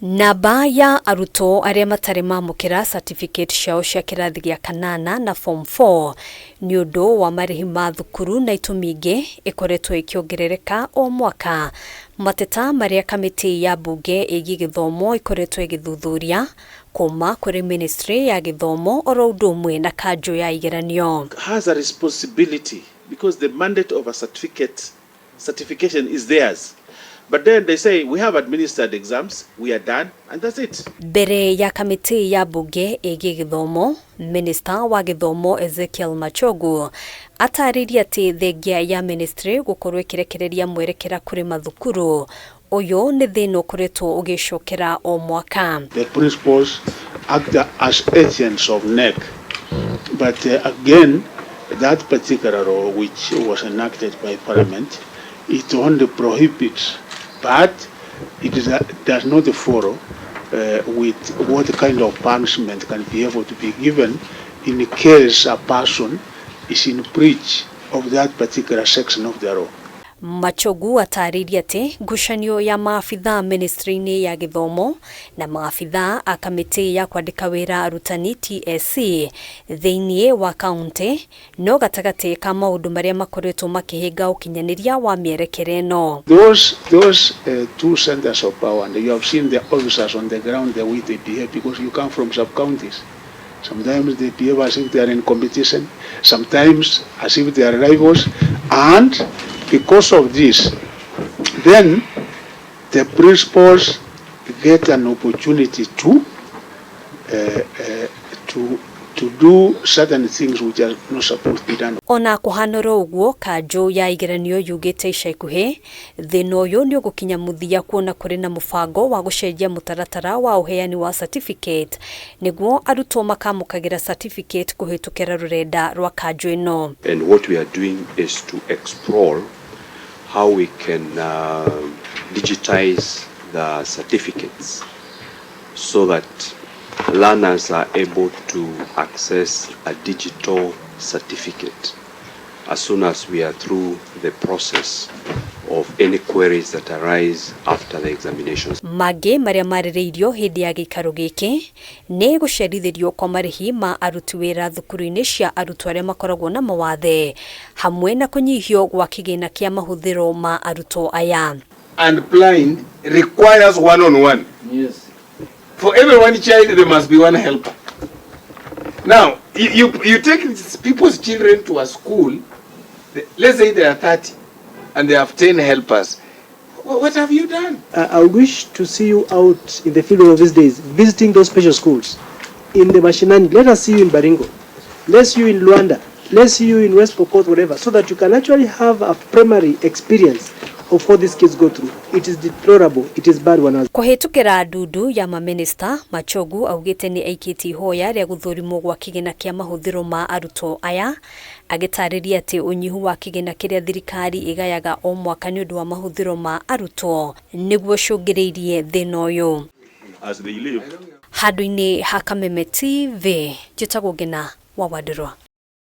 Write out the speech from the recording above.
Namba ya arutwo aria matari mamukira certificate ciao cia kirathi gia kanana na form 4 ni undu wa marihi ma thukuru na itumi ingi ikoretwo ikiongerereka o mwaka. Mateta maria kamiti ya bunge igi githomo ikoretwo igithuthuria kuma kuri ministry ya githomo oro undu umwe na kanju ya IGERANIO. Has a responsibility because the mandate of a certification is theirs. But then they say, we have administered exams, we are done, and that's it. Mbere ya kamiti ya bunge igi githomo, Minister wa githomo Ezekiel Machogu atariria ati thengia ya ministry gukorwo ikirekereria mwerekera kuri mathukuru uyu ni thina ukoretwo ugicokera o mwaka. The principals act as agents of KNEC, but again, that particular law which was enacted by Parliament, it only prohibits, but it does not follow with what kind of punishment can be able to be given in case a person is in breach of that particular section of the law. Machogu atariria ati ngucanio ya maafitha ministry-ini ya githomo na maafitha a kamiti ya kwandika wira arutani TSC thiini wa county no gatagati ka maundu maria makoretwo makihinga ukinyaniria wa mierekere eno. Those two centers of power, and you have seen the officers on the ground, the way they behave, because you come from sub-counties. Sometimes they behave as if they are in competition, sometimes as if they are rivals, and because of this, then the principals get an opportunity to do certain things which are not supposed to be done. Ona kuhanoro uguo kanju ya IGERANIO yugite ica ikuhi thina uyu ni ugukinya muthia kuona kuri na mubango wa gucenjia mutaratara wa uheani wa certificate niguo arutwo makamukagira certificate kuhitukira rurenda rwa kanju ino. And what we are doing is to explore how we can digitize the certificates so that learners are able to access a digital certificate as soon as we are through the process of any queries that arise after the examinations. Mage maria marireirio hindi ya gikaro giki ni gucerithirio kwa marihi ma aruti wira thukuru-ini cia arutwo aria makoragwo na mawathe hamwe na kunyihio gwa kigina kia mahuthiro ma arutwo aya. And blind requires one-on-one. Yes. For every one child, there must be one helper. Now, you take people's children to a school, let's say they are 30, and they have 10 helpers. What have you done? I wish to see you out in the field of these days, visiting those special schools. In the Mashinani, let us see you in Baringo. Let's see you in Luanda. Let's see you in West Pokot, whatever, so that you can actually have a primary experience of what these kids go through. It is deplorable. It is bad when kuhitukira ndudu ya maminista Machogu augite ni aikiti hoya ria guthurimo gwa kigina kia mahuthiro ma arutwo aya agitariria ati unyihu wa kigina kiria thirikari igayaga o mwaka ni undu wa mahuthiro ma arutwo niguo cungiriirie thina uyu. As they live, Handu-ini ha Kameme TV njitagwo Ngina wa Wadurwa.